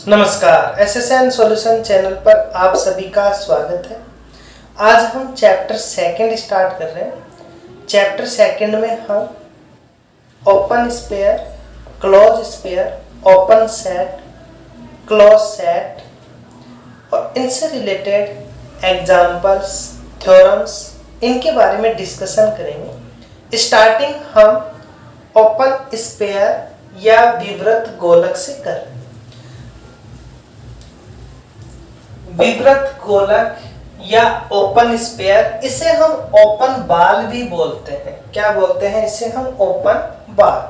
नमस्कार, SSN solution channel पर आप सभी का स्वागत है। आज हम चैप्टर सेकंड स्टार्ट कर रहे हैं। चैप्टर सेकंड में हम open sphere, close sphere, open set, close set और इनसे रिलेटेड एग्जाम्पल्स, थ्योरम्स, इनके बारे में डिस्कशन करेंगे। स्टार्टिंग हम ओपन स्पेयर या विवृत गोलक से कर रहे हैं। विवृत गोलक या ओपन स्पेयर, इसे हम ओपन बाल भी बोलते हैं। क्या बोलते हैं इसे? हम ओपन बाल।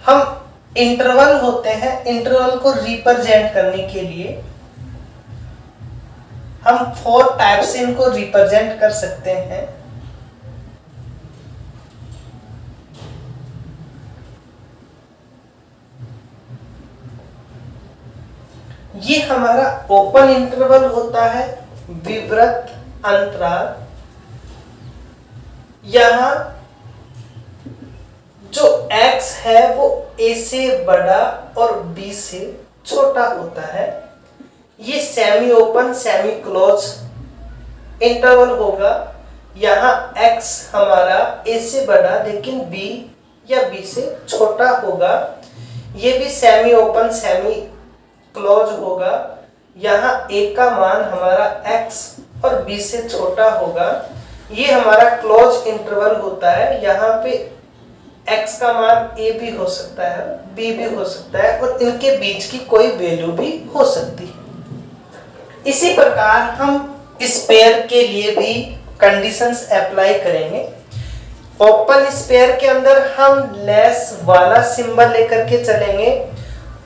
हम इंटरवल होते हैं, इंटरवल को रिप्रेजेंट करने के लिए हम 4 टाइप से इनको रिप्रेजेंट कर सकते हैं। ये हमारा ओपन इंटरवल होता है, विवृत अंतराल। यहां जो x है वो a से बड़ा और b से छोटा होता है। ये semi open semi close interval होगा। यहां x हमारा a से बड़ा लेकिन b या b से छोटा होगा। ये भी सेमी ओपन सेमी क्लोज होगा। यहाँ a का मान हमारा x और b से छोटा होगा। ये हमारा क्लोज इंटरवल होता है। यहाँ पे x का मान a भी हो सकता है, b भी हो सकता है और इनके बीच की कोई वैल्यू भी हो सकती है। इसी प्रकार हम स्पेयर के लिए भी कंडीशंस अप्लाई करेंगे। ओपन स्पेयर के अंदर हम लेस वाला सिंबल लेकर के चलेंगे।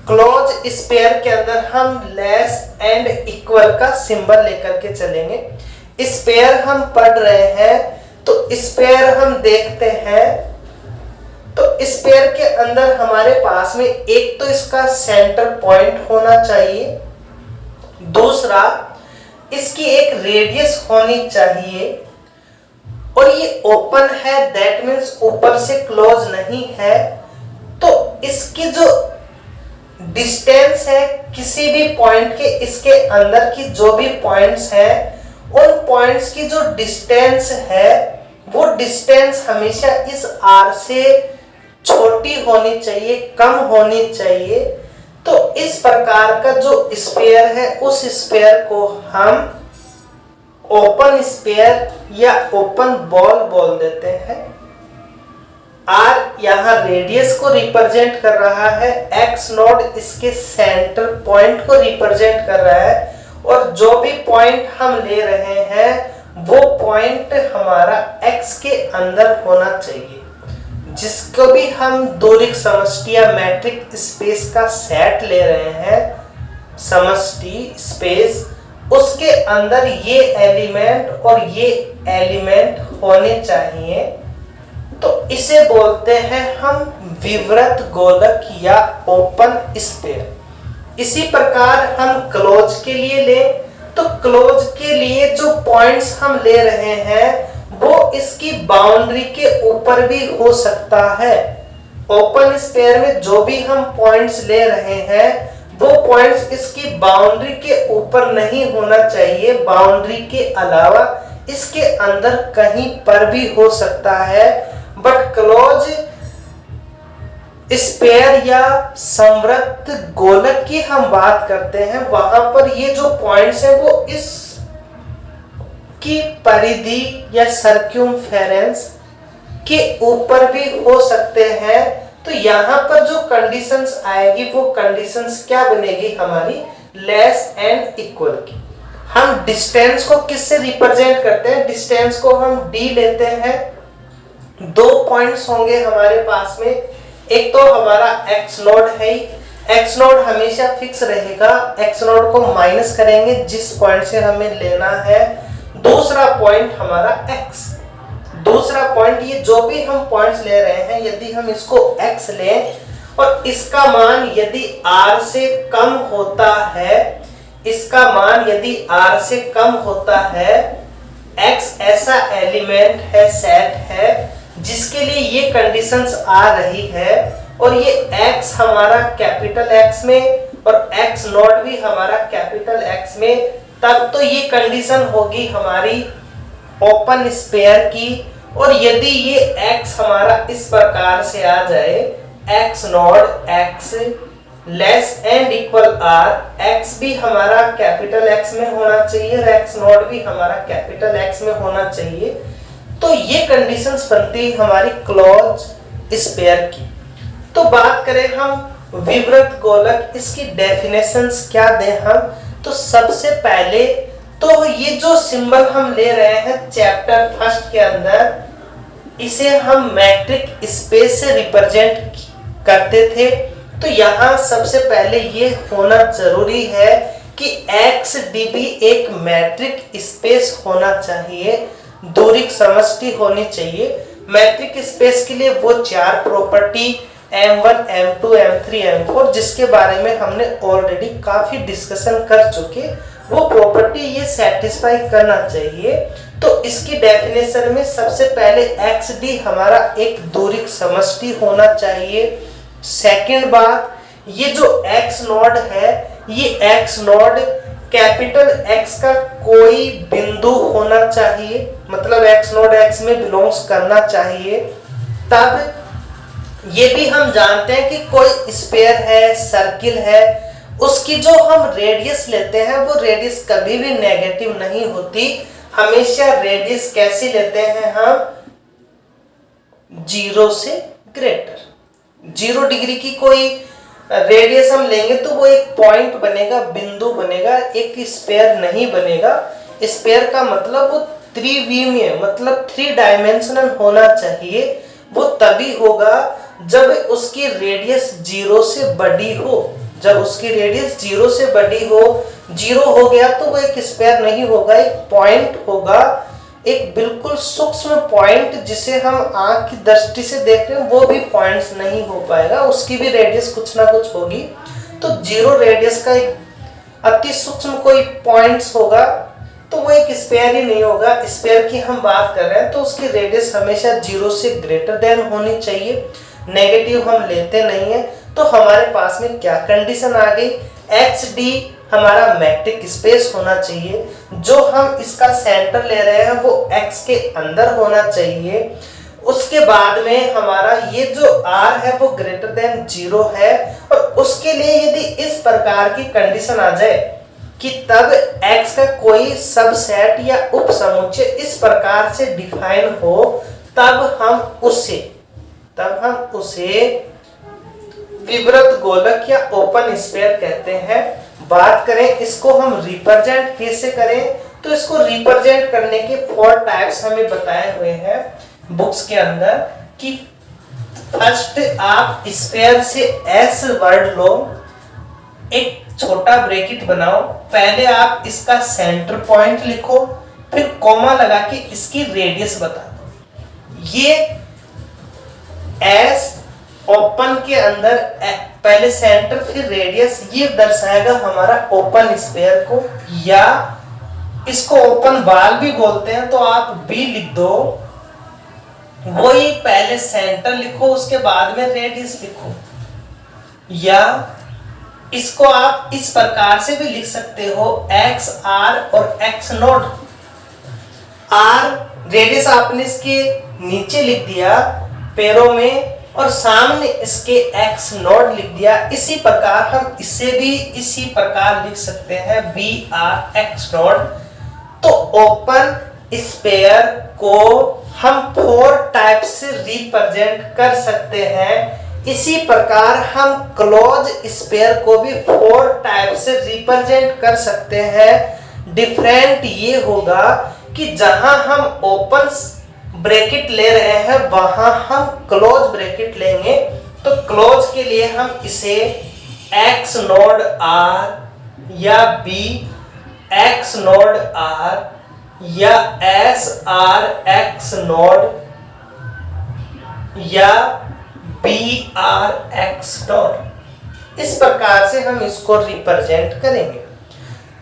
क्लोज स्पेयर के अंदर हम लेस एंड इक्वल का सिंबल लेकर के चलेंगे। स्पेयर हम पढ़ रहे हैं तो स्पेयर हम देखते हैं तो स्पेयर के अंदर हमारे पास में एक तो इसका सेंटर पॉइंट होना चाहिए, दूसरा इसकी एक रेडियस होनी चाहिए और ये ओपन है, दैट मीन्स ऊपर से क्लोज नहीं है। तो इसकी जो डिस्टेंस है किसी भी पॉइंट के, इसके अंदर की जो भी पॉइंट्स हैं उन पॉइंट्स की जो डिस्टेंस है वो डिस्टेंस हमेशा इस r से छोटी होनी चाहिए, कम होनी चाहिए। तो इस प्रकार का जो स्पेयर है उस स्पेयर को हम ओपन स्पेयर या ओपन बॉल बोल देते हैं। R यहाँ रेडियस को रिप्रेजेंट कर रहा है, x नोड इसके सेंटर पॉइंट को रिप्रेजेंट कर रहा है और जो भी पॉइंट हम ले रहे हैं वो पॉइंट हमारा x के अंदर होना चाहिए। जिसको भी हम दूरिक समष्टि या मैट्रिक स्पेस का सेट ले रहे हैं, समष्टि स्पेस, उसके अंदर ये एलिमेंट और ये एलिमेंट होने चाहिए। तो इसे बोलते हैं हम विवृत गोलक या ओपन स्पेयर। इसी प्रकार हम क्लोज के लिए ले तो क्लोज के लिए जो पॉइंट्स हम ले रहे हैं वो इसकी बाउंड्री के ऊपर भी हो सकता है। ओपन स्पेयर में जो भी हम पॉइंट्स ले रहे हैं वो पॉइंट्स इसकी बाउंड्री के ऊपर नहीं होना चाहिए, बाउंड्री के अलावा इसके अंदर कहीं पर भी हो सकता है। बट क्लोज स्पेयर या संवृत गोलक की हम बात करते हैं, वहां पर ये जो पॉइंट्स हैं वो इस की परिधि या सर्क्यूमफेरेंस के ऊपर भी हो सकते हैं। तो यहाँ पर जो कंडीशंस आएगी वो कंडीशंस क्या बनेगी हमारी? लेस एंड इक्वल की। हम डिस्टेंस को किससे रिप्रेजेंट करते हैं? डिस्टेंस को हम d लेते हैं। 2 पॉइंट्स होंगे हमारे पास में, एक तो हमारा x नोड है, x नोड हमेशा फिक्स रहेगा, x नोड को माइनस करेंगे जिस पॉइंट से हमें लेना है। दूसरा पॉइंट हमारा x, दूसरा पॉइंट, ये जो भी हम पॉइंट्स ले रहे हैं यदि हम इसको x लें और इसका मान यदि r से कम होता है, इसका मान यदि r से कम होता है, x ऐसा एलिमेंट है, सेट है जिसके लिए ये कंडीशंस आ रही है और ये x हमारा कैपिटल X में और एक्स नॉट भी हमारा कैपिटल एक्स में, तब तो ये कंडीशन होगी हमारी ओपन स्पेयर की। और यदि ये x हमारा इस प्रकार से आ जाए, x naught x less and equal r, x भी हमारा कैपिटल x में होना चाहिए और x नॉट भी हमारा कैपिटल x में होना चाहिए, तो ये कंडीशंस बनती है हमारी क्लोज स्पेयर की। तो बात करें हम विवृत गोलक, इसकी डेफिनेशंस क्या दें हम, तो सबसे पहले तो ये जो सिंबल हम ले रहे हैं चैप्टर फर्स्ट के अंदर, इसे हम मैट्रिक स्पेस से रिप्रेजेंट करते थे। तो यहाँ सबसे पहले ये होना जरूरी है कि XDB एक मैट्रिक स्पेस होना चाहिए, दूरिक समष्टि होनी चाहिए। मैट्रिक स्पेस के लिए वो 4 property M1, M2, M3, M4 जिसके बारे में हमने ऑलरेडी काफी डिस्कशन कर चुके, वो प्रॉपर्टी ये सेटिस्फाई करना चाहिए। तो इसकी डेफिनेशन में सबसे पहले XD हमारा एक दूरिक समष्टि होना चाहिए। सेकंड बात, ये जो X नोड है, ये X नोड कैपिटल X का कोई बिंदु होना चाहिए, मतलब X नोड X में बिलोंग्स करना चाहिए। तब ये भी हम जानते हैं कि कोई स्फीयर है, सर्किल है, उसकी जो हम रेडियस लेते हैं वो रेडियस कभी भी नेगेटिव नहीं होती, हमेशा रेडियस कैसे लेते हैं हम, 0 से ग्रेटर। 0 डिग्री की कोई रेडियस हम लेंगे तो वो एक पॉइंट बनेगा, बिंदु बनेगा, एक स्फीयर नहीं बनेगा। स्फीयर का मतलब वो त्रिविमीय, मतलब 3 डायमेंशनल होना चाहिए। वो तभी होगा जब उसकी रेडियस 0 से बड़ी हो। जब उसकी रेडियस 0 से बड़ी हो, 0 हो गया तो वो एक स्फीयर नहीं होगा, एक पॉइंट होगा, एक बिल्कुल सूक्ष्म पॉइंट जिसे हम आंख की दृष्टि से देख रहे हैं, वो भी पॉइंट्स नहीं हो पाएगा, उसकी भी रेडियस कुछ ना कुछ होगी। तो 0 रेडियस का एक अति सूक्ष्म कोई पॉइंट्स होगा, तो वो एक स्फीयर ही नहीं होगा। स्फीयर की हम बात कर रहे हैं तो उसकी रेडियस हमेशा 0 से ग्रेटर देन होनी चाहिए, नेगेटिव हम लेते नहीं है। तो हमारे पास में क्या कंडीशन आ गई, XD हमारा मैट्रिक स्पेस होना चाहिए, जो हम इसका सेंटर ले रहे हैं वो X के अंदर होना चाहिए। उसके बाद में हमारा ये जो R है वो ग्रेटर देन 0 है, और उसके लिए यदि इस प्रकार की कंडीशन आ जाए कि तब X का कोई सबसेट या उपसमुच्चय इस प्रकार से डिफाइन हो, तब हम उसे विवृत गोलक या ओपन स्फीयर कहते हैं। बात करें इसको हम रिप्रेजेंट कैसे करें, तो इसको रिप्रेजेंट करने के 4 टाइप्स हमें बताए हुए हैं बुक्स के अंदर। कि फर्स्ट आप स्फीयर से S वर्ड लो, एक छोटा ब्रैकेट बनाओ, पहले आप इसका सेंटर पॉइंट लिखो, फिर कॉमा लगा के इसकी रेडियस बता दो। ये S ओपन के अंदर पहले सेंटर फिर रेडियस, ये दर्शाएगा हमारा ओपन स्फीयर को, या इसको ओपन बाल भी बोलते हैं, तो आप B लिख दो। वही पहले सेंटर लिखो, उसके बाद में रेडियस लिखो। या इसको आप इस प्रकार से भी लिख सकते हो, X R और X नोट। R रेडियस आपने इसके नीचे लिख दिया पैरों में, और सामने इसके X नोट लिख दिया। इसी प्रकार हम इसे भी इसी प्रकार लिख सकते हैं, BR X नोट। तो ओपन स्फीयर को हम 4 टाइप से रिप्रेजेंट कर सकते हैं। इसी प्रकार हम क्लोज स्फीयर को भी 4 टाइप से रिप्रेजेंट कर सकते हैं। डिफरेंट ये होगा कि जहां हम ओपन ब्रैकेट ले रहे हैं वहां हम क्लोज ब्रैकेट लेंगे। तो क्लोज के लिए हम इसे X नोड R या B X नोड R या S R X नोड या B R X नोड, इस प्रकार से हम इसको रिप्रेजेंट करेंगे।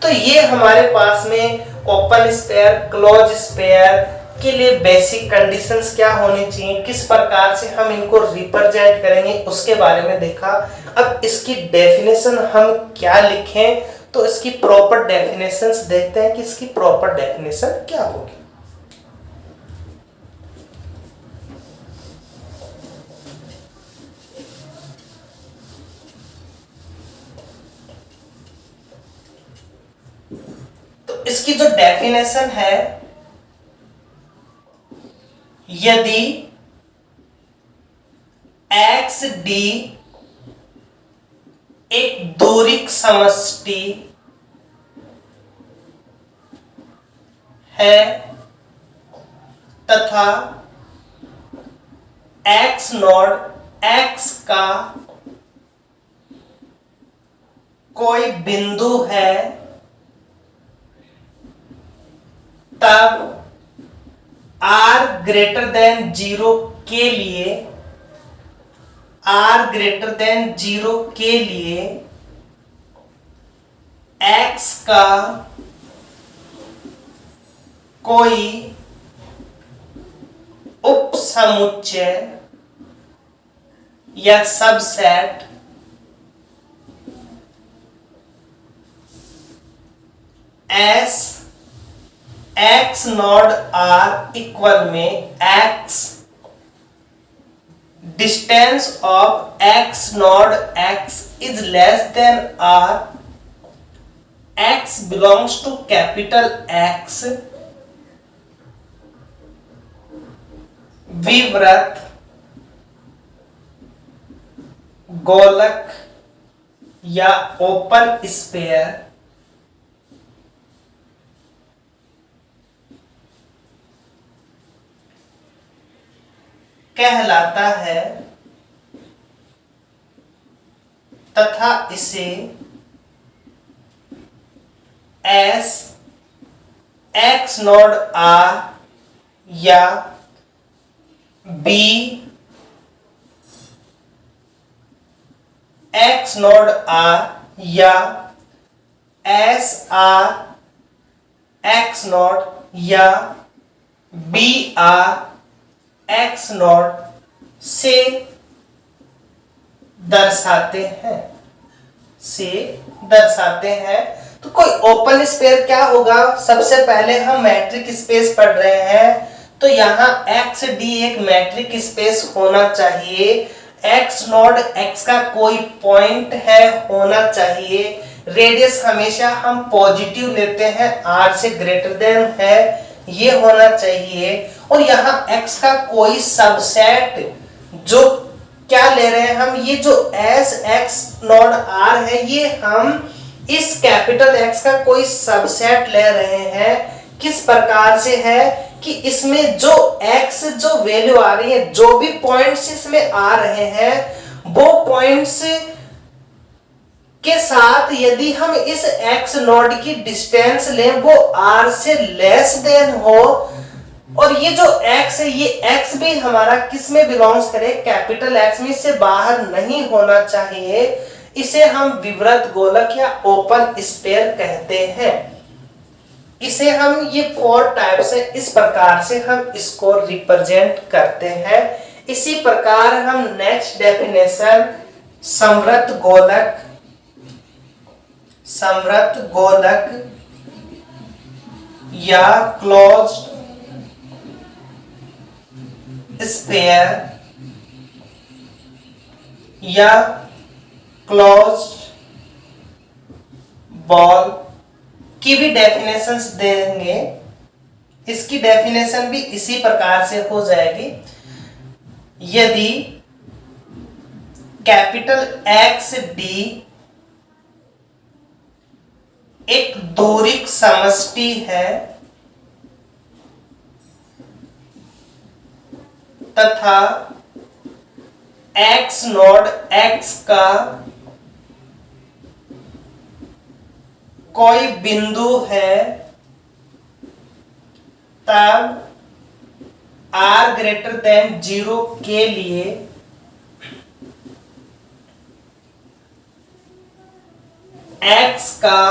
तो ये हमारे पास में ओपन स्फीयर, क्लोज स्फीयर, के लिए बेसिक कंडीशंस क्या होनी चाहिए, किस प्रकार से हम इनको रिप्रेजेंट करेंगे, उसके बारे में देखा। अब इसकी डेफिनेशन हम क्या लिखें, तो इसकी प्रॉपर डेफिनेशंस देखते हैं कि इसकी प्रॉपर डेफिनेशन क्या होगी। तो इसकी जो डेफिनेशन है, यदि एक्स डी एक दोरिक समष्टि है तथा एक्स नॉट एक्स का कोई बिंदु है, तब r ग्रेटर देन 0 के लिए r ग्रेटर देन 0 के लिए x का कोई उपसमुच्चय या subset S x naught R equal में x distance of x naught x is less than r, x belongs to capital X, विवृत गोलक या ओपन स्फीयर कहलाता है तथा इसे एस एक्स नॉट आर या बी एक्स नॉट आर या एस आर एक्स नॉट या बी आर एक्स नॉट से दर्शाते हैं। तो कोई ओपन स्पेयर क्या होगा, सबसे पहले हम मैट्रिक स्पेस पढ़ रहे हैं, तो यहाँ एक्स डी एक मैट्रिक स्पेस होना चाहिए, एक्स नॉट एक्स का कोई पॉइंट है होना चाहिए, रेडियस हमेशा हम पॉजिटिव लेते हैं, r से ग्रेटर देन है ये होना चाहिए, और यहाँ x का कोई सबसेट, जो क्या ले रहे हैं हम, ये जो एस एक्स नॉट आर है, ये हम इस कैपिटल X का कोई सबसेट ले रहे हैं। किस प्रकार से है कि इसमें जो x जो वैल्यू आ रही है, जो भी पॉइंट्स इसमें आ रहे हैं, वो पॉइंट्स के साथ यदि हम इस x नोड की डिस्टेंस लें, वो r से लेस देन हो, और ये जो x है, ये x भी हमारा किस में बिलोंग्स करे, कैपिटल X में, से बाहर नहीं होना चाहिए, इसे हम विवृत गोलक या ओपन स्फीयर कहते हैं। इसे हम ये 4 टाइप्स है, इस प्रकार से हम इसको रिप्रेजेंट करते हैं। इसी प्रकार हम नेक्स्ट डेफिनेशन समृत गोलक या क्लोज्ड स्फीयर या क्लोज्ड बॉल की भी डेफिनेशंस देंगे। इसकी डेफिनेशन भी इसी प्रकार से हो जाएगी, यदि कैपिटल एक्स डी एक दोरिक समष्टि है तथा एक्स नॉट एक्स का कोई बिंदु है, तब r ग्रेटर देन 0 के लिए x का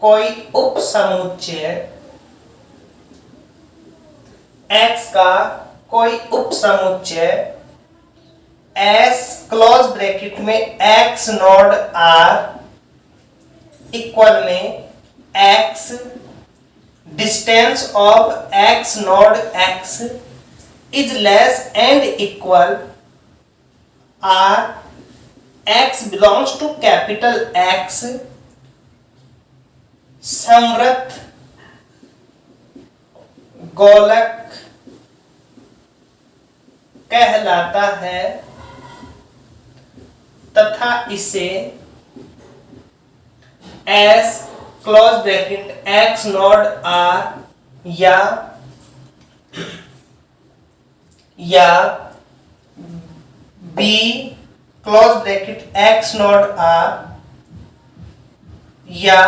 कोई उपसमुच्चय x का कोई उपसमुच्चय s क्लोज ब्रैकेट में x नॉट r इक्वल में x distance of x naught x is less and equal r x belongs to capital X समवृत्त गोलक कहलाता है तथा इसे S close bracket x naught r या b close bracket x naught r या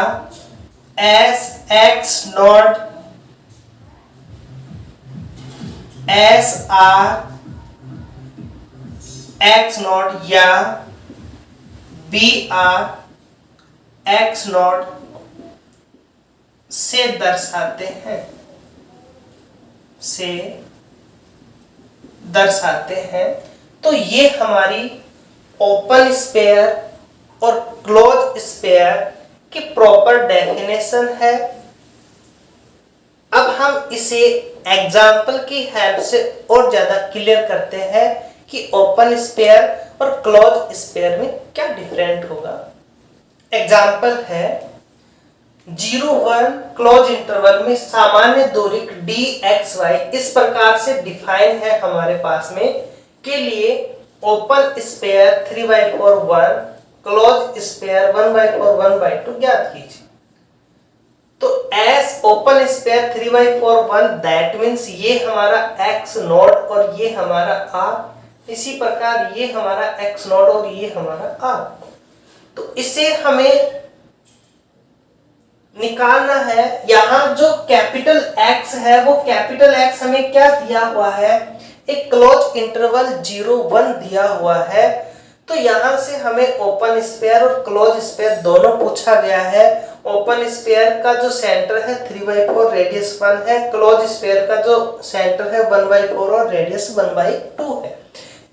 s x naught s r x naught या b r x naught से दर्शाते हैं। तो ये हमारी ओपन स्फीयर और क्लोज स्फीयर की प्रॉपर डेफिनेशन है। अब हम इसे एग्जाम्पल की हेल्प से और ज्यादा क्लियर करते हैं कि ओपन स्फीयर और क्लोज स्फीयर में क्या डिफरेंट होगा। एग्जाम्पल है 0-1 क्लोज इंटरवल में सामान्य दूरी dxy इस प्रकार से डिफाइन है हमारे पास में के लिए ओपन स्फीयर 3/4 1 क्लोज स्फीयर 1/4 1/2 ज्ञात कीजिए। तो S open sphere 3/4 1 that means ये हमारा x नॉट और ये हमारा r, इसी प्रकार ये हमारा x नॉट और ये हमारा r। तो इसे हमें निकालना है। यहां जो कैपिटल X है वो कैपिटल X हमें क्या दिया हुआ है, एक क्लोज इंटरवल 0-1 दिया हुआ है। तो यहां से हमें ओपन स्फीयर और क्लोज स्फीयर दोनों पूछा गया है। ओपन स्फीयर का जो सेंटर है 3/4 रेडियस 1 है, क्लोज स्फीयर का जो सेंटर है 1/4 और रेडियस 1/2 है।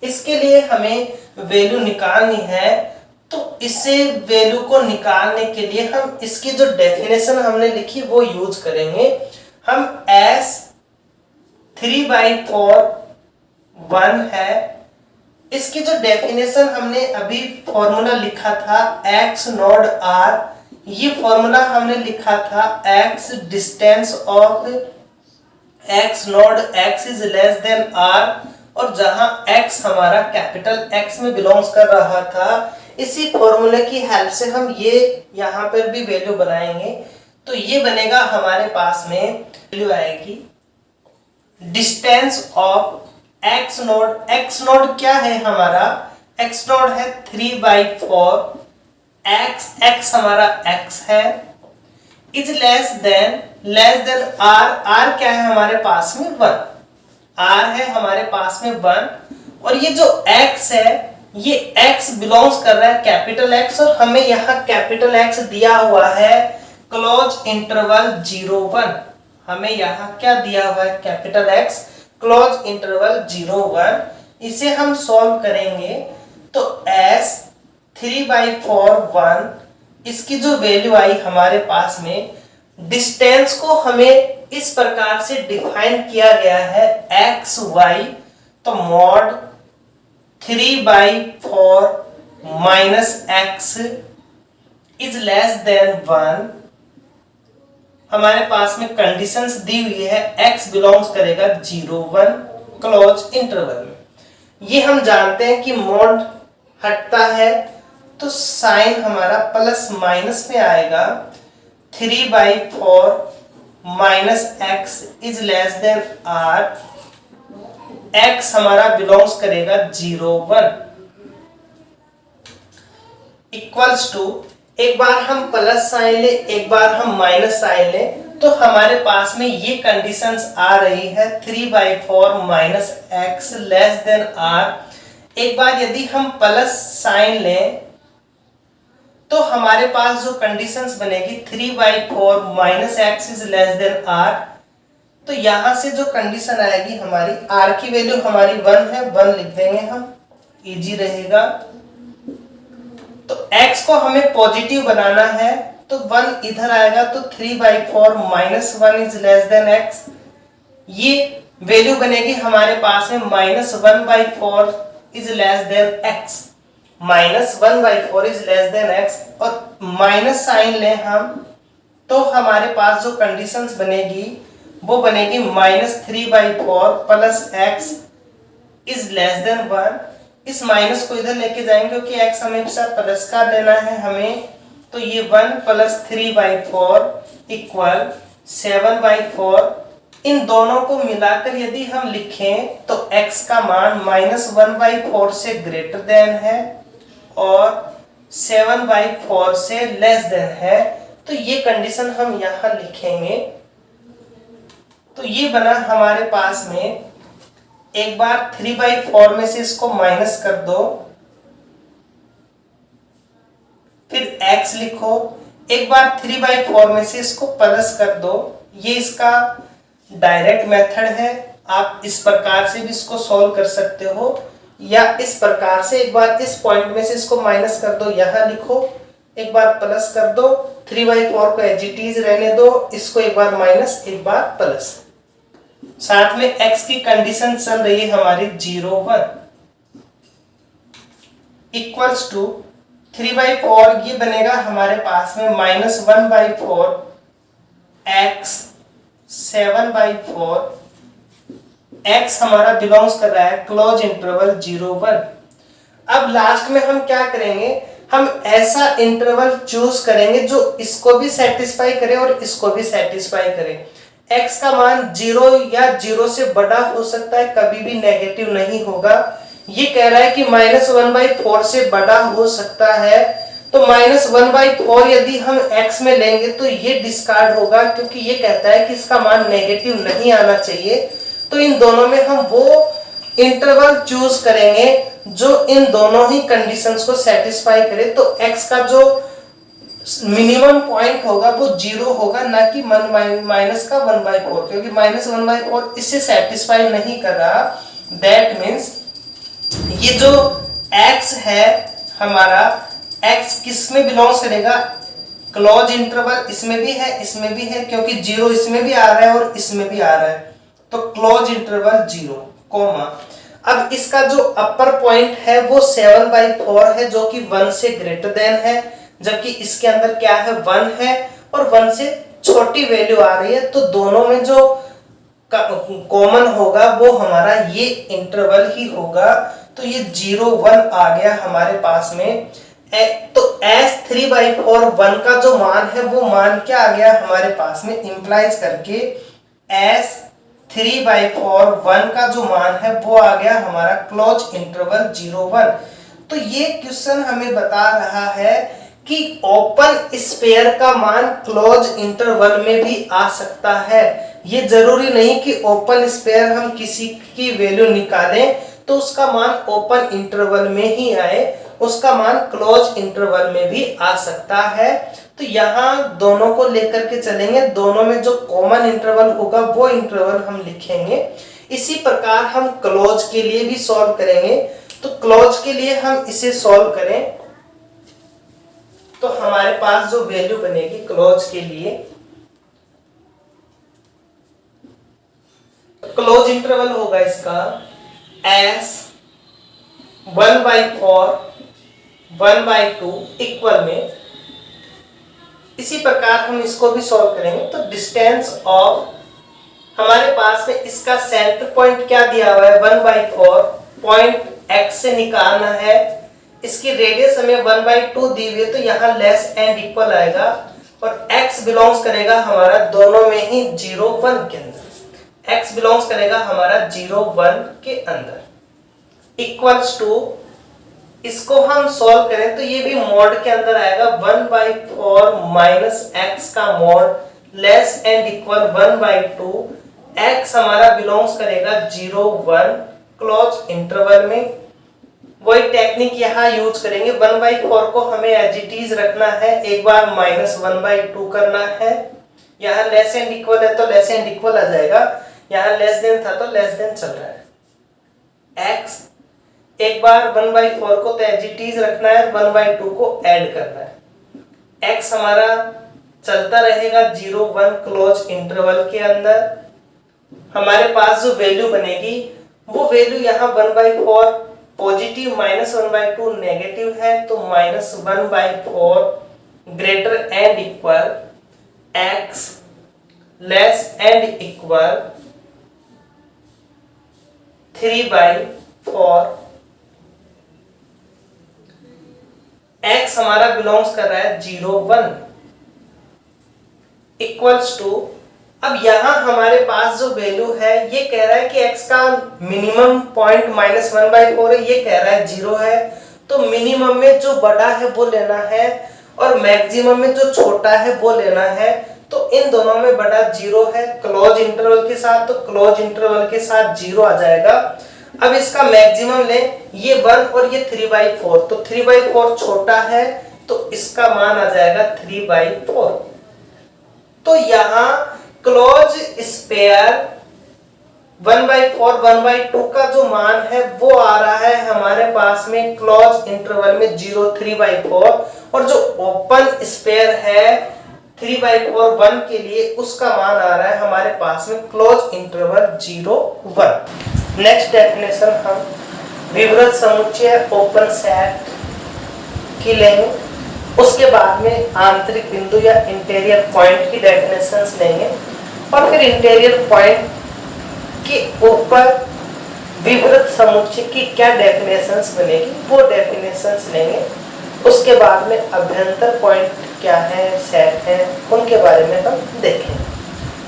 इसके लिए हमें वैल्यू निकालनी है। तो इसे वैल्यू को निकालने के लिए हम इसकी जो डेफिनेशन हमने लिखी वो यूज करेंगे। हम s 3/4 1 है, इसकी जो डेफिनेशन हमने अभी फॉर्मूला लिखा था x नॉट r, ये फॉर्मूला हमने लिखा था x distance of x naught x is less than r, और जहां x हमारा कैपिटल X में बिलोंग्स कर रहा था, इसी फॉर्मूले की हेल्प से हम ये यहां पर भी वैल्यू बनाएंगे। तो ये बनेगा हमारे पास में वैल्यू आएगी डिस्टेंस ऑफ x नॉट क्या है हमारा, x नॉट है 3/4 x हमारा x है, इज लेस देन r क्या है हमारे पास में 1, r है हमारे पास में 1, और ये जो x है ये x बिलोंग्स कर रहा है कैपिटल X, और हमें यहाँ कैपिटल X दिया हुआ है क्लोज इंटरवल 0-1। हमें यहाँ क्या दिया हुआ है कैपिटल X क्लोज इंटरवल 0-1। इसे हम सॉल्व करेंगे तो s 3/4 1 इसकी जो वैल्यू आई हमारे पास में, डिस्टेंस को हमें इस प्रकार से डिफाइन किया गया है xy, तो mod 3/4 minus x is less then 1। हमारे पास में कंडीशंस दी हुई है, x बिलोंग्स करेगा 0-1 क्लोज इंटरवल में। ये हम जानते हैं कि मॉड हटता है तो साइन हमारा प्लस माइनस में आएगा, 3/4 minus x is less than r, x हमारा बिलोंग्स करेगा 0-1 इक्वल्स टू, एक बार हम प्लस साइन ले एक बार हम माइनस साइन ले, तो हमारे पास में ये कंडीशंस आ रही है 3/4 minus x less than r। एक बार यदि हम प्लस साइन लें तो हमारे पास जो कंडीशंस बनेगी 3/4 minus x is less than r, तो यहां से जो कंडीशन आएगी हमारी, r की वैल्यू हमारी 1 है, 1 लिख देंगे हम, इजी रहेगा। तो x को हमें पॉजिटिव बनाना है, तो 1 इधर आएगा, तो 3/4 minus 1 is less then x। ये वैल्यू बनेगी हमारे पास में -1/4 is less then x, -1/4 is less then x, और माइनस साइन लें हम, तो हमारे पास जो कंडीशंस बनेगी वो बनेगी -3/4 plus x is less then 1। इस माइनस को इधर लेके जाएंगे क्योंकि x हमेशा प्लस का लेना है हमें, तो ये 1 प्लस 3/4 इक्वल 7/4। इन दोनों को मिलाकर यदि हम लिखें तो x का मान -1/4 से ग्रेटर देन है और 7/4 से लेस देन है। तो ये कंडीशन हम यहां लिखेंगे। तो ये बना हमारे पास में, एक बार 3/4 में से इसको माइनस कर दो, फिर x लिखो, एक बार 3/4 में से इसको प्लस कर दो। ये इसका डायरेक्ट मेथड है, आप इस प्रकार से भी इसको सॉल्व कर सकते हो, या इस प्रकार से एक बार इस पॉइंट में से इसको माइनस कर दो, यहां लिखो, एक बार प्लस कर दो, 3/4 को एज इट इज रहने दो, इसको एक बार माइनस एक बार प्लस। साथ में x की कंडीशन चल रही है हमारी 0 1 इक्वल्स टू 3/4, ये बनेगा हमारे पास में -1/4 x 7/4। x हमारा बिलोंग्स कर रहा है क्लोज इंटरवल 0 1। अब लास्ट में हम क्या करेंगे, हम ऐसा इंटरवल चूज करेंगे जो इसको भी सेटिस्फाई करे और इसको भी सेटिस्फाई करे। x का मान 0 या 0 से बड़ा हो सकता है, कभी भी नेगेटिव नहीं होगा। ये कह रहा है कि -1/4 से बड़ा हो सकता है, तो -1/4 यदि हम x में लेंगे तो ये डिस्कार्ड होगा, क्योंकि ये कहता है कि इसका मान नेगेटिव नहीं आना चाहिए। तो इन दोनों में हम वो इंटरवल चूज करेंगे जो इन दोनों ही कंडीशंस को सेटिस्फाई करे। तो x का जो मिनिमम पॉइंट होगा वो 0 होगा, ना कि माइनस का 1/4, क्योंकि -1/4 इससे सेटिस्फाई नहीं कर रहा। दैट मीन्स ये जो x है हमारा, x किस में बिलोंग्स करेगा, क्लोज इंटरवल, इसमें भी है इसमें भी है, क्योंकि 0 इसमें भी आ रहा है और इसमें भी आ रहा है, तो क्लोज इंटरवल 0 कोमा। अब इसका जो अपर पॉइंट है वो 7/4 है, जो कि 1 से ग्रेटर देन है, जबकि इसके अंदर क्या है 1 है और 1 से छोटी वैल्यू आ रही है। तो दोनों में जो कॉमन होगा वो हमारा ये इंटरवल ही होगा। तो ये 0 1 आ गया हमारे पास में। तो s 3/4 1 का जो मान है वो मान क्या आ गया हमारे पास में, इंप्लाइज करके s 3/4 1 का जो मान है वो आ गया हमारा क्लोज इंटरवल 0 1। तो ये क्वेश्चन हमें बता रहा है कि ओपन स्फीयर का मान क्लोज इंटरवल में भी आ सकता है। ये जरूरी नहीं कि ओपन स्फीयर हम किसी की वैल्यू निकालें तो उसका मान ओपन इंटरवल में ही आए, उसका मान क्लोज इंटरवल में भी आ सकता है। तो यहाँ दोनों को लेकर के चलेंगे, दोनों में जो कॉमन इंटरवल होगा वो इंटरवल हम लिखेंगे। इसी प्रकार हम क्लोज के लिए भी सॉल्व करेंगे। तो क्लोज के लिए हम इसे सॉल्व करें तो हमारे पास जो वैल्यू बनेगी क्लोज के लिए, क्लोज इंटरवल होगा इसका s 1/4 1/2 इक्वल में। इसी प्रकार हम इसको भी सॉल्व करेंगे। तो डिस्टेंस ऑफ, हमारे पास में इसका सेंटर पॉइंट क्या दिया हुआ है 1/4, पॉइंट x से निकालना है। इसकी रेडियस हमें 1/2 दी हुई है, तो यहाँ लेस एंड इक्वल आएगा और x बिलोंग्स करेगा हमारा दोनों में ही 0 1 के अंदर, x बिलोंग्स करेगा हमारा 0 1 के अंदर इक्वल्स टू, इसको हम सॉल्व करें तो ये भी मॉड के अंदर आएगा 1/4 माइनस x का mod less and equal 1/2। x हमारा बिलोंग्स करेगा 0 1 क्लोज इंटरवल में। वही टेक्निक यहाँ यूज करेंगे, 1/4 को हमें एज इट इज रखना है, एक बार -1/2 करना है, यहाँ लेस एंड इक्वल है तो लेस एंड इक्वल आ जाएगा, यहाँ लेस देन था तो लेस देन चल रहा है। x एक बार 1/4 को तो एज इट इज रखना है, 1/2 को ऐड करना है। x हमारा चलता रहेगा 0 1 क्लोज इंटरवल के अंदर। हमारे पास जो वैल्यू बनेगी वो वैल्यू यहाँ 1/4 पॉजिटिव, -1/2 नेगेटिव है, तो -1/4 greater and equal x less and equal 3/4। x हमारा बिलोंग्स कर रहा है 0 1 इक्वल्स टू, अब यहां हमारे पास जो वैल्यू है ये कह रहा है कि x का मिनिमम पॉइंट -1/4 है, ये कह रहा है 0 है, तो मिनिमम में जो बड़ा है वो लेना है और मैक्सिमम में जो छोटा है वो लेना है। तो इन दोनों में बड़ा 0 है क्लोज इंटरवल के साथ, तो क्लोज इंटरवल के साथ 0 आ जाएगा। अब इसका मैक्सिमम ले, ये 1 और ये 3/4, तो 3/4 छोटा है तो इसका मान आ जाएगा 3/4। तो यहाँ क्लोज स्पेयर 1/4 1/2 का जो मान है वो आ रहा है हमारे पास में क्लोज इंटरवल में 0 3/4, और जो ओपन स्पेयर है 3/4 1 के लिए उसका मान आ रहा है हमारे पास में क्लोज इंटरवल 0 1। नेक्स्ट डेफिनेशन हम विवृत समुच्चय ओपन सेट की लेंगे, उसके बाद में आंतरिक बिंदु या इंटीरियर पॉइंट की डेफिनेशंस लेंगे, और फिर इंटीरियर पॉइंट के ऊपर विवृत समुच्चय की क्या डेफिनेशंस बनेगी वो डेफिनेशंस लेंगे। उसके बाद में अभ्यंतर पॉइंट क्या है, सेट है, उनके बारे में हम देखेंगे।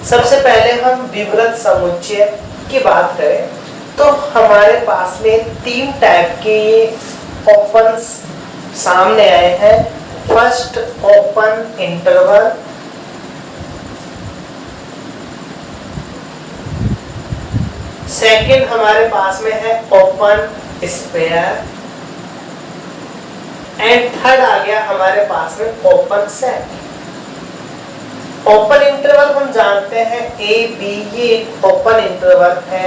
सबसे पहले हम विवृत समुच्चय की बात करें तो हमारे पास में 3 टाइप के ओपन सामने आए हैं। फर्स्ट ओपन इंटरवल, सेकंड हमारे पास में है ओपन स्पेयर, एंड थर्ड आ गया हमारे पास में ओपन सेट। ओपन इंटरवल हम जानते हैं ए बी, ये ओपन इंटरवल है।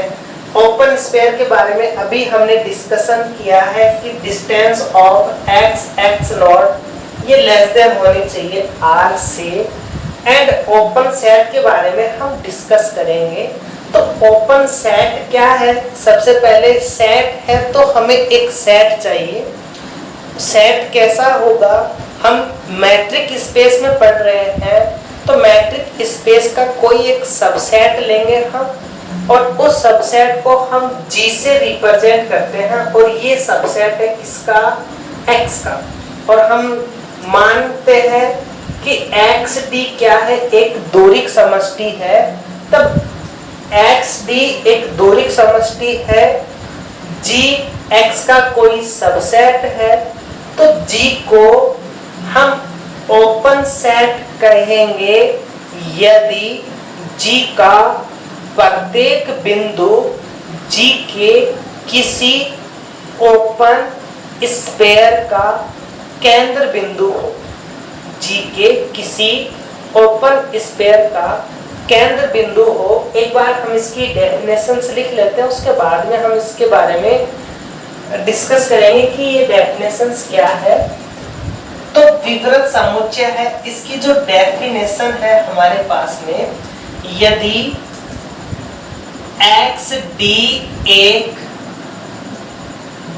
ओपन स्पेयर के बारे में अभी हमने डिस्कशन किया है कि डिस्टेंस ऑफ x नॉट ये लेस देन होनी चाहिए r से, एंड ओपन सेट के बारे में हम डिस्कस करेंगे। तो ओपन सेट क्या है, सबसे पहले सेट है तो हमें एक सेट चाहिए। सेट कैसा होगा, हम मैट्रिक स्पेस में पढ़ रहे हैं तो मैट्रिक स्पेस का कोई एक सबसेट लेंगे हम, और उस सबसेट को हम G से रिप्रेजेंट करते हैं, और ये सबसेट है किसका, X का, और हम मानते हैं कि XD क्या है, एक दोरिक समष्टि है। तब XD एक दोरिक समष्टि है, G X का कोई सबसेट है, तो G को हम ओपन सेट कहेंगे यदि G का प्रत्येक बिंदु G के किसी ओपन स्पेयर का केंद्र बिंदु हो। G के किसी ओपन स्पेयर का केंद्र बिंदु हो। एक बार हम इसकी डेफिनेशंस लिख लेते हैं, उसके बाद में हम इसके बारे में डिस्कस करेंगे कि ये डेफिनेशंस क्या है। तो विवृत समुच्चय है, इसकी जो डेफिनेशन है हमारे पास में, यदि XD एक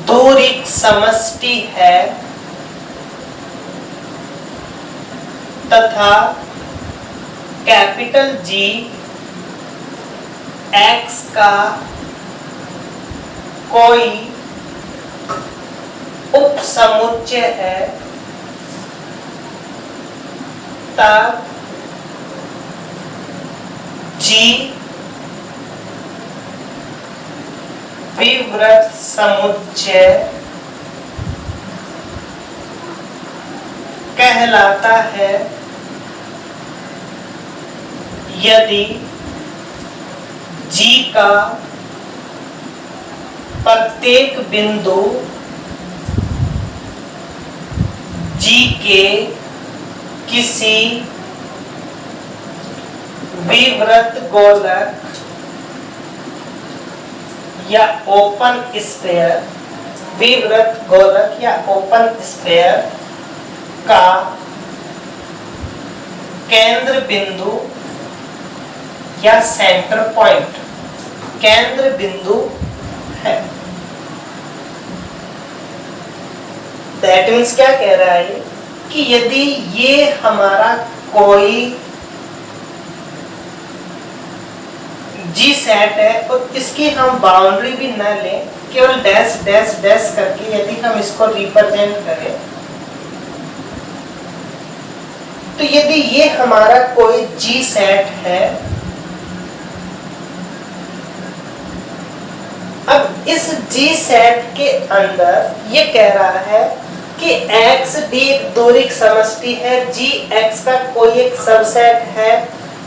दोरिक समष्टि है तथा कैपिटल G X का कोई उप समुच्चय है, तब G विवृत समुच्चय कहलाता है यदि G का प्रत्येक बिंदु G के किसी विवृत गोलक या ओपन स्फीयर, विवृत गोलक या ओपन स्फीयर का केंद्र बिंदु या सेंटर पॉइंट केंद्र बिंदु है। दैट मीन्स क्या कह रहा है कि यदि ये हमारा कोई जी सेट है और इसकी हम बाउंड्री भी न लें, केवल डैश डैश डैश करके यदि हम इसको रिप्रेजेंट करें, तो यदि ये हमारा कोई जी सेट है, अब इस जी सेट के अंदर ये कह रहा है कि x d एक दूरी की समष्टि है, g x का कोई एक सबसेट है,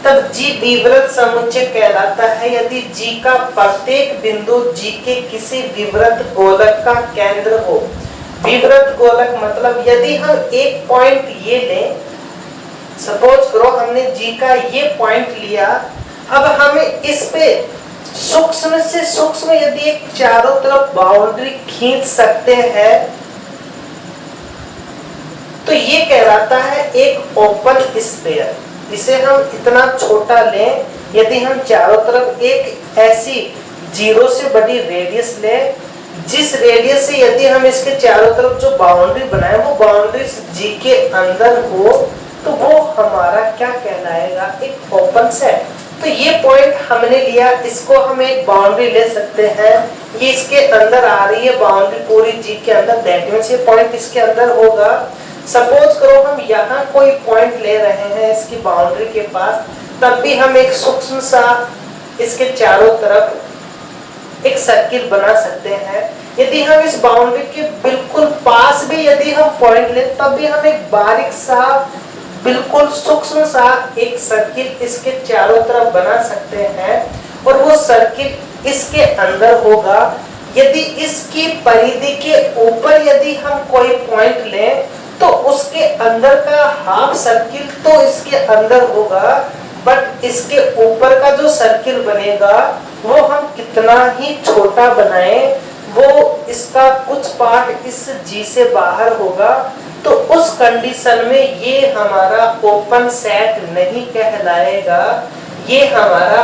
तब g विवृत समुच्चय कहलाता है यदि g का प्रत्येक बिंदु g के किसी विवृत गोलक का केंद्र हो। विवृत गोलक मतलब यदि हम एक पॉइंट ये लें, सपोज करो हमने g का ये पॉइंट लिया, अब हमें इस पे सूक्ष्म से सूक्ष्म यदि एक चारों तरफ बाउंड्री खींच सकते हैं, तो ये कहलाता है एक ओपन स्फीयर। इसे हम इतना छोटा लें, यदि हम चारों तरफ एक ऐसी जीरो से बड़ी रेडियस लें, जिस रेडियस से यदि हम इसके चारों तरफ जो बाउंड्री बनाए वो बाउंड्री जी के अंदर हो, तो वो हमारा क्या कहलाएगा, एक ओपन सेट। तो ये पॉइंट हमने लिया, इसको हम एक बाउंड्री ले सकते हैं, ये इसके अंदर आ रही है बाउंड्री पूरी जी के अंदर, दैट मींस ये पॉइंट इसके अंदर होगा। सपोज करो हम यहाँ कोई पॉइंट ले रहे हैं इसकी बाउंड्री के पास, तब भी हम एक सूक्ष्म सा इसके चारों तरफ एक सर्किल बना सकते हैं। यदि हम इस बाउंड्री के बिल्कुल पास भी यदि हम पॉइंट लें, तब भी हम एक बारीक सा बिल्कुल सूक्ष्म सा एक सर्किल इसके चारों तरफ बना सकते हैं, और वो सर्किल इसके अंदर होगा। यदि इसकी परिधि के ऊपर यदि हम कोई पॉइंट लें, तो उसके अंदर का हाफ सर्किल तो इसके अंदर होगा, बट इसके ऊपर का जो सर्किल बनेगा वो हम कितना ही छोटा बनाएं, वो इसका कुछ पार्ट इस जी से बाहर होगा, तो उस कंडीशन में ये हमारा ओपन सेट नहीं कहलाएगा, ये हमारा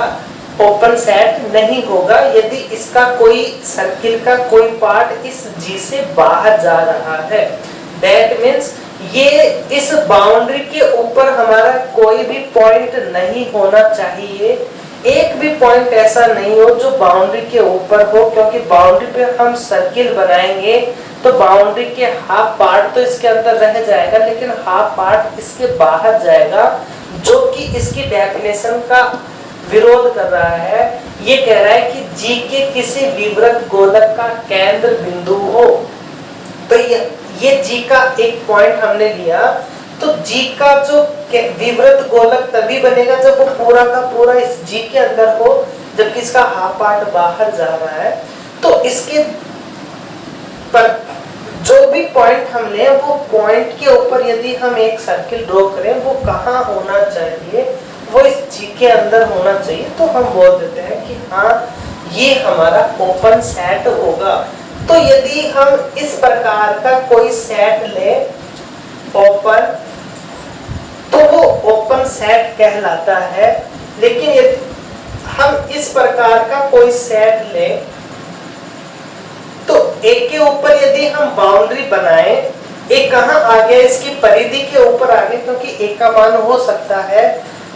ओपन सेट नहीं होगा यदि इसका कोई सर्किल का कोई पार्ट इस जी से बाहर जा रहा है। दैट मीन्स ये इस बाउंड्री के ऊपर हमारा कोई भी पॉइंट नहीं होना चाहिए, एक भी पॉइंट ऐसा नहीं हो जो बाउंड्री के ऊपर हो, क्योंकि बाउंड्री पे हम सर्किल बनाएंगे तो बाउंड्री के हाफ पार्ट तो इसके अंदर रह जाएगा, लेकिन हाफ पार्ट इसके बाहर जाएगा, जो कि इसकी डेफिनेशन का विरोध कर रहा है। ये कह रहा है कि जी के किसी विवृत गोलक का केंद्र बिंदु हो, तो ये जी का एक पॉइंट हमने लिया, तो जी का जो विवृत गोलक तभी बनेगा जब वो पूरा का पूरा इस जी के अंदर हो, जबकि इसका हाफ पार्ट बाहर जा रहा है। तो इसके पर जो भी पॉइंट हम लें, वो पॉइंट के ऊपर यदि हम एक सर्किल ड्रॉ करें, वो कहाँ होना चाहिए, वो इस जी के अंदर होना चाहिए, तो हम बोल देते हैं कि हाँ ये हमारा ओपन सेट होगा। तो यदि हम इस प्रकार का कोई सेट लें ओपन, तो वो ओपन सेट कहलाता है। लेकिन यदि हम इस प्रकार का कोई सेट लें, तो एक के ऊपर यदि हम बाउंड्री बनाएं, एक कहाँ आ गया, इसकी परिधि के ऊपर आ गया, क्योंकि एक का मान हो सकता है,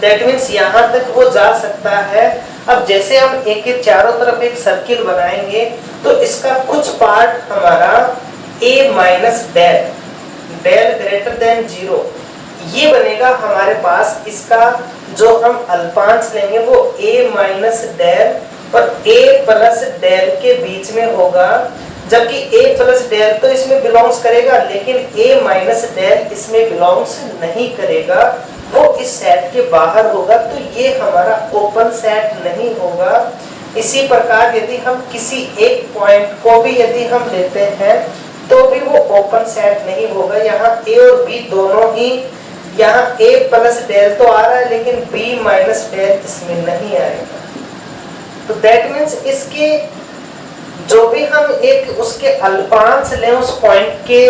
दैट मीन्स यहाँ तक वो जा सकता है। अब जैसे हम एक के चारों तरफ एक सर्किल बनाएंगे, तो इसका कुछ पार्ट हमारा a minus del, del greater than 0 ये बनेगा हमारे पास। इसका जो हम अल्पांश लेंगे वो a माइनस डेल और a प्लस डेल के बीच में होगा, जबकि a प्लस डेल तो इसमें बिलोंग्स करेगा, लेकिन a माइनस डेल इसमें बिलोंग्स नहीं करेगा, वो इस सेट के बाहर होगा, तो ये हमारा ओपन सेट नहीं होगा। इसी प्रकार यदि हम किसी एक पॉइंट को भी यदि हम लेते हैं, तो भी वो ओपन सेट नहीं होगा। यहाँ a और b दोनों ही यहाँ a प्लस डेल तो आ रहा है लेकिन b माइनस डेल इसमें नहीं आएगा। तो दैट मीन्स इसके जो भी हम एक उसके अल्पांश लें उस पॉइंट के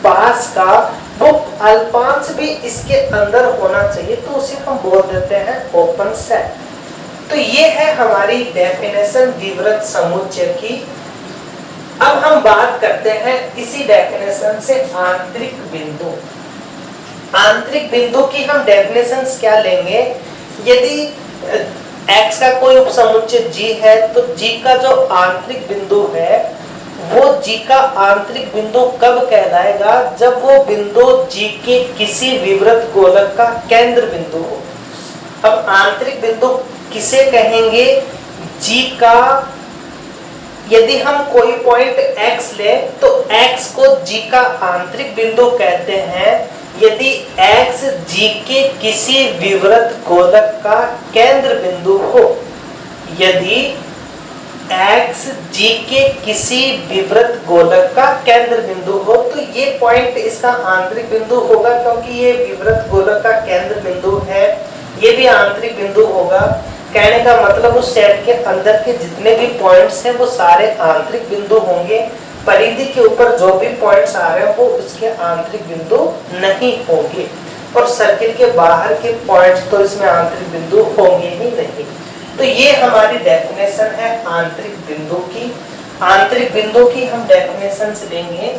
पास का, वो अल्पांश भी इसके अंदर होना चाहिए, तो उसे हम बोल देते हैं ओपन सेट। तो ये है हमारी डेफिनेशन विवृत समुच्चय की। अब हम बात करते हैं इसी डेफिनेशन से आंतरिक बिंदु। आंतरिक बिंदु की हम डेफिनेशन क्या लेंगे? यदि x का कोई उपसमुच्चय g है तो g का जो आंतरिक बिंदु है वो g का आंतरिक बिंदु कब कहलाएगा? जब वो बिंदु g के किसी विवृत गोलक का केंद्र बिंदु हो। अब आंतरिक बिंदु किसे कहेंगे? g का, यदि हम कोई पॉइंट x ले तो x को g का आंतरिक बिंदु कहते हैं यदि x g के किसी विवृत गोलक का केंद्र बिंदु हो। यदि x g के किसी विवृत गोलक का केंद्र बिंदु हो तो ये पॉइंट इसका आंतरिक बिंदु होगा, क्योंकि ये विवृत गोलक का केंद्र बिंदु है, ये भी आंतरिक बिंदु होगा। कहने का मतलब उस सेट के अंदर के जितने भी पॉइंट्स हैं वो सारे आंतरिक बिंदु होंगे। परिधि के ऊपर जो भी पॉइंट्स आ रहे हैं वो उसके आंतरिक बिंदु नहीं होंगे, और सर्किल के बाहर के पॉइंट्स तो इसमें आंतरिक बिंदु होंगे ही नहीं। तो ये हमारी डेफिनेशन है आंतरिक बिंदु की। आंतरिक बिंदु की हम डेफिनेशन से लेंगे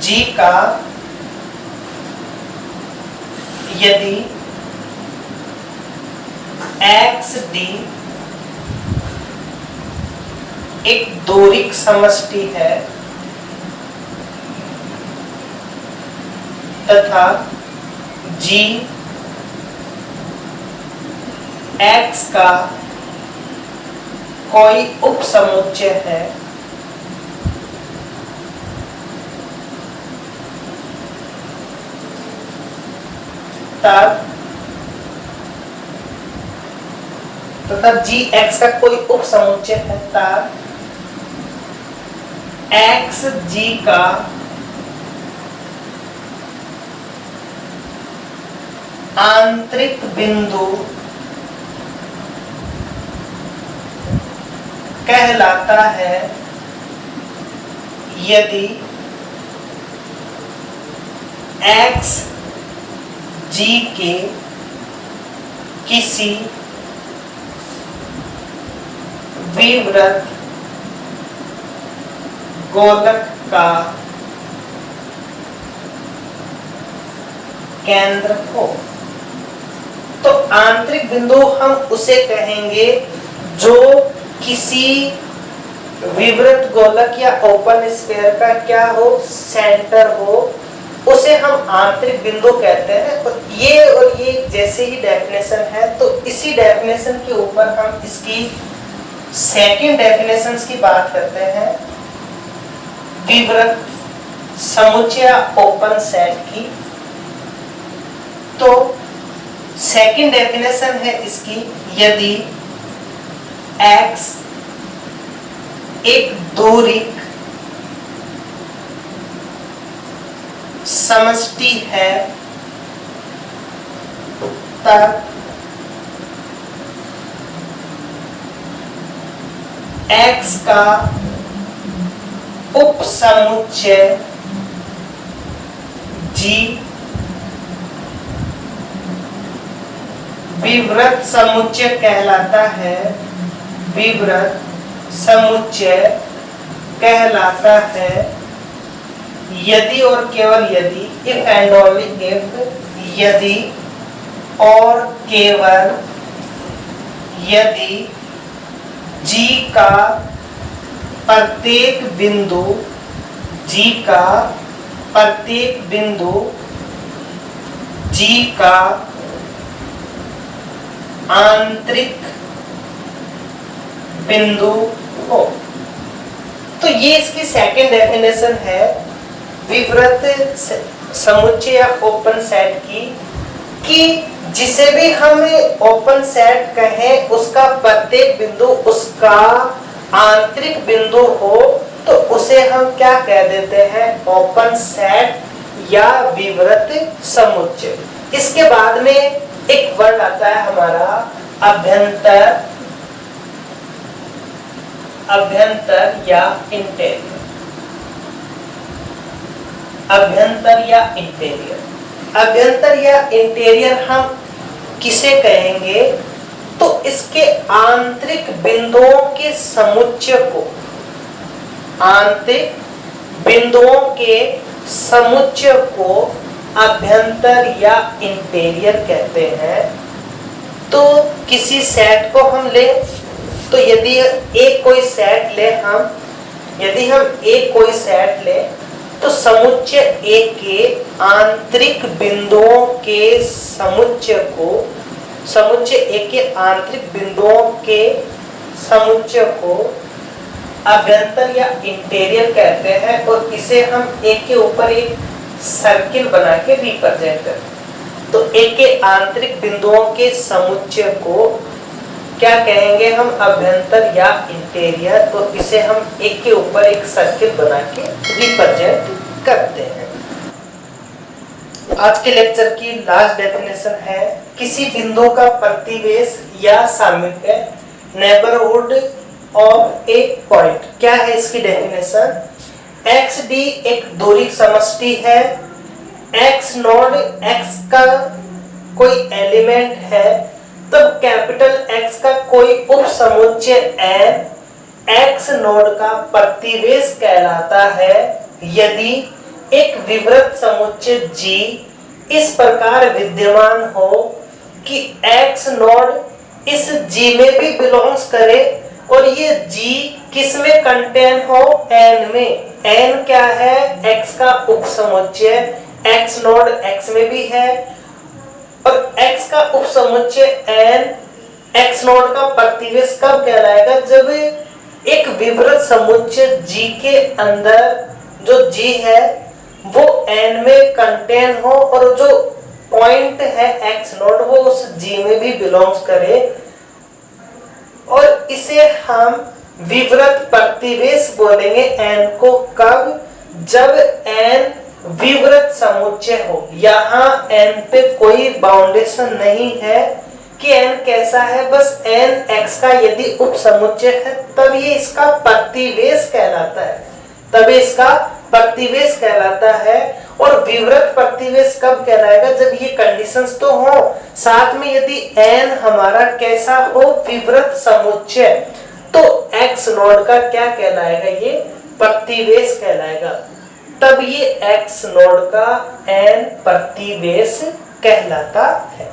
G का यदि XD एक दोरिक समष्टि है तथा G X का कोई उपसमुच्चय है तब तथा Gx का कोई उपसमुच्चय है तब Xg का आंतरिक बिंदु कहलाता है यदि Xg के किसी विवृत गोलक का केंद्र हो। तो आंतरिक बिंदु हम उसे कहेंगे जो किसी विवृत गोलक या ओपन स्फीयर का क्या हो, सेंटर हो, उसे हम आंतरिक बिंदु कहते हैं। और ये जैसे ही डेफिनेशन है तो इसी डेफिनेशन के ऊपर हम इसकी सेकंड डेफिनेशन की बात करते हैं विवृत समुच्चय ओपन सेट की। तो सेकंड डेफिनेशन है इसकी, यदि X एक दोरिक समष्टि है तब X का उपसमुच्चय G विवृत समुच्चय कहलाता है। विवृत समुच्चय कहलाता है यदि और केवल यदि, इफ एंड ओनली इफ, यदि और केवल यदि G का प्रत्येक बिंदु, G का प्रत्येक बिंदु G का आंतरिक बिंदु हो। तो ये इसकी सेकंड डेफिनेशन है विवृत समुच्चय या ओपन सेट की, कि जिसे भी हम ओपन सेट कहें उसका प्रत्येक बिंदु उसका आंतरिक बिंदु हो तो उसे हम क्या कह देते हैं, ओपन सेट या विवृत समुच्चय। इसके बाद में एक वर्ड आता है हमारा अभ्यंतर, अभ्यंतर या इंटीरियर, अभ्यंतर या इंटीरियर। अभ्यंतर या इंटीरियर हम किसे कहेंगे? तो इसके आंतरिक बिंदुओं के समुच्चय को, आंतरिक बिंदुओं के समुच्चय को अभ्यंतर या इंटीरियर कहते हैं। तो किसी सेट को हम ले, तो यदि एक कोई सेट ले हम, यदि हम एक कोई सेट ले तो समुच्चय ए के आंतरिक बिंदुओं के समुच्चय को, समुच्चय ए के आंतरिक बिंदुओं के समुच्चय को अभ्यंतर या इंटीरियर कहते हैं। और इसे हम एक के ऊपर एक सर्किल बना के रिप्रेजेंट करते हैं। तो एक के आंतरिक बिंदुओं के समुच्चय को क्या कहेंगे हम? अभ्यंतर या इंटीरियर। तो इसे हम एक के ऊपर एक सर्किल बना के रिप्रेजेंट करते हैं। आज के लेक्चर की लास्ट डेफिनेशन है किसी बिंदु का प्रतिवेश या सामीप्य, नेबरहुड ऑफ ए पॉइंट। क्या है इसकी डेफिनेशन? एक्स डी एक दूरी समष्टि है, एक्स नोड एक्स का कोई एलिमेंट है, तब कैपिटल एक्स का कोई उप समुच्चय एन एक्स नोड का प्रतिवेश कहलाता है यदि एक विवृत समुच्चय जी इस प्रकार विद्यमान हो कि एक्स नोड इस जी में भी बिलोंग्स करे और ये जी किस में कंटेन हो? एन में। एन क्या है? एक्स का उप समुच्चय, एक्स नोड एक्स में भी है और एक्स का उप समुच्चय एन एक्स नोड का प्रतिवेश कब कहलाएगा? जब एक विवृत समुच्चय जी के अंदर जो जी है वो एन में कंटेन हो और जो पॉइंट है एक्स नोड वो उस जी में भी बिलोंग्स करे, और इसे हम विवृत प्रतिवेश बोलेंगे एन को। कब? जब एन विवृत समुच्चय हो। यहाँ एन पे कोई बाउंडेशन नहीं है कि एन कैसा है, बस एन एक्स का यदि उप समुच्चय है तब ये इसका प्रतिवेश कहलाता है, तब इसका प्रतिवेश कहलाता है। और विवृत प्रतिवेश कब कहलाएगा? जब ये कंडीशंस तो हो, साथ में यदि एन हमारा कैसा हो? विवृत समुच्चय, तो एक्स नोड का क्या कहलाएगा? ये प्रतिवेश कहलाएगा, तब ये एक्स नोड का एन प्रतिवेश कहलाता है।